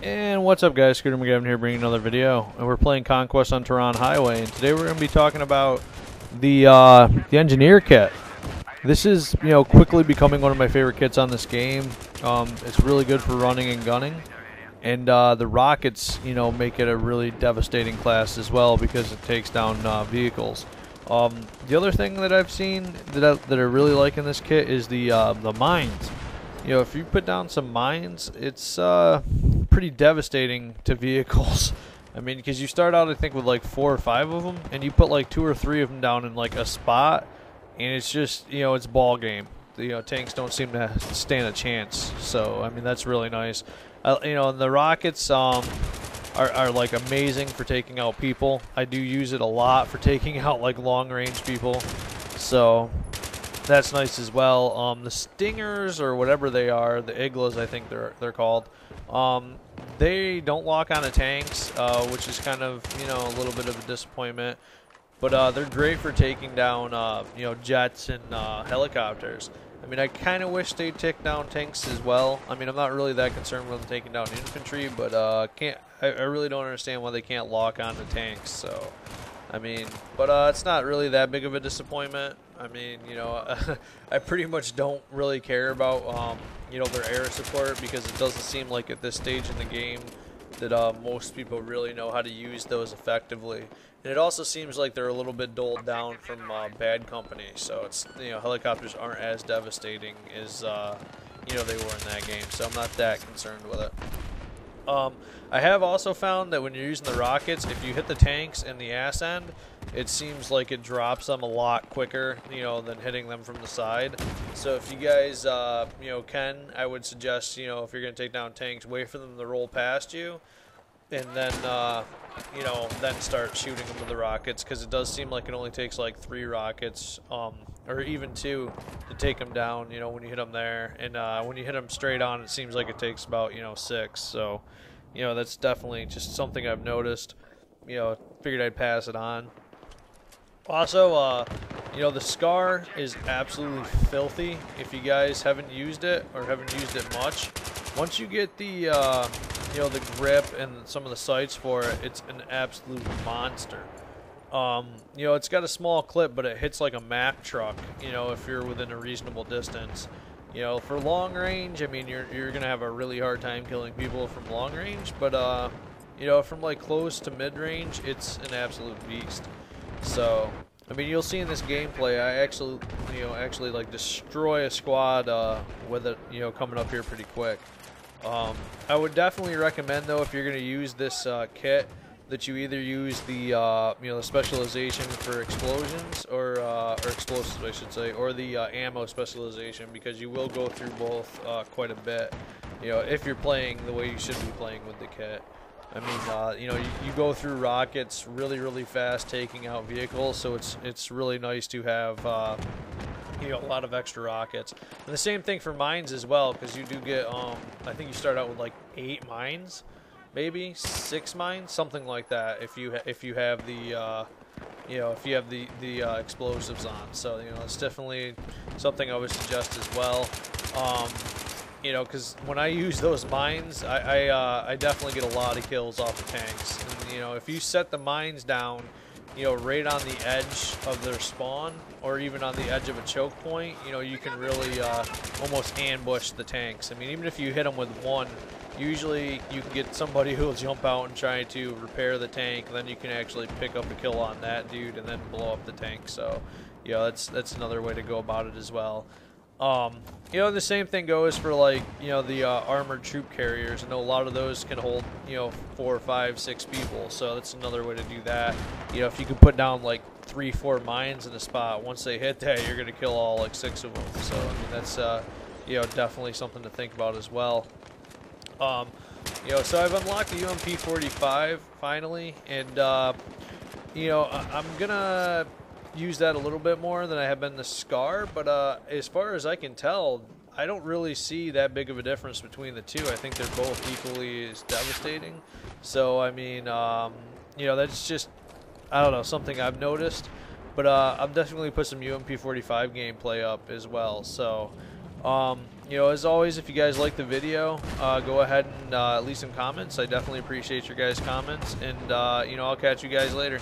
And what's up, guys? Scooter McGavin here, bringing another video. And we're playing Conquest on Tehran Highway, and today we're going to be talking about the engineer kit. This is, quickly becoming one of my favorite kits on this game. It's really good for running and gunning, and the rockets, make it a really devastating class as well because it takes down vehicles. The other thing that I've seen that I really like in this kit is the mines. If you put down some mines, it's pretty devastating to vehicles. I mean, because you start out, I think, with like 4 or 5 of them, and you put like 2 or 3 of them down in like a spot, and it's just, it's ball game. The tanks don't seem to stand a chance. So I mean, that's really nice. And the rockets are like amazing for taking out people. I do use it a lot for taking out like long range people. So that's nice as well. The Stingers, or whatever they are, the Iglas, I think they're called. They don't lock onto tanks, which is kind of, a little bit of a disappointment. But they're great for taking down, jets and helicopters. I mean, I kind of wish they'd take down tanks as well. I mean, I'm not really that concerned with them taking down infantry, but I really don't understand why they can't lock onto tanks. So, I mean, but it's not really that big of a disappointment. I mean, I pretty much don't really care about, their air support, because it doesn't seem like at this stage in the game that most people really know how to use those effectively. And it also seems like they're a little bit doled down from Bad Company, so it's, helicopters aren't as devastating as, they were in that game, so I'm not that concerned with it. I have also found that when you're using the rockets, if you hit the tanks in the ass end, it seems like it drops them a lot quicker, than hitting them from the side. So if you guys, can, I would suggest, if you're going to take down tanks, wait for them to roll past you, and then, then start shooting them with the rockets, because it does seem like it only takes like 3 rockets, or even 2 to take them down, when you hit them there. And when you hit them straight on, it seems like it takes about, 6. So, that's definitely just something I've noticed. Figured I'd pass it on. Also, the Scar is absolutely filthy if you guys haven't used it or haven't used it much. Once you get the, the grip and some of the sights for it, it's an absolute monster. It's got a small clip, but it hits like a Mack truck, if you're within a reasonable distance. For long range, I mean, you're going to have a really hard time killing people from long range, but, from like close to mid-range, it's an absolute beast. So, I mean, you'll see in this gameplay, I actually like destroy a squad with it, coming up here pretty quick. I would definitely recommend, though, if you're going to use this kit, that you either use the the specialization for explosions or explosives, I should say, or the ammo specialization, because you will go through both quite a bit. If you're playing the way you should be playing with the kit. I mean, you go through rockets really, really fast, taking out vehicles, so it's really nice to have a lot of extra rockets. And the same thing for mines as well, because you do get I think you start out with like 8 mines, maybe 6 mines, something like that. If you have the the explosives on, so it's definitely something I would suggest as well. Because when I use those mines, I definitely get a lot of kills off the tanks. And, if you set the mines down, right on the edge of their spawn, or even on the edge of a choke point, you can really almost ambush the tanks. I mean, even if you hit them with 1, usually you can get somebody who will jump out and try to repair the tank, and then you can actually pick up a kill on that dude and then blow up the tank. So, that's another way to go about it as well. The same thing goes for like, the armored troop carriers. I know a lot of those can hold, 4, 5, 6 people. So that's another way to do that. If you can put down like 3, 4 mines in a spot, once they hit that, you're going to kill all like 6 of them. So, I mean, that's, definitely something to think about as well. So I've unlocked the UMP-45 finally, and, I'm gonna use that a little bit more than I have been the Scar, but as far as I can tell, I don't really see that big of a difference between the two. I think they're both equally as devastating. So, I mean, that's just, I don't know, something I've noticed. But I've definitely put some UMP-45 gameplay up as well. So, you know, as always, if you guys like the video, go ahead and leave some comments. I definitely appreciate your guys' comments, and you know, I'll catch you guys later.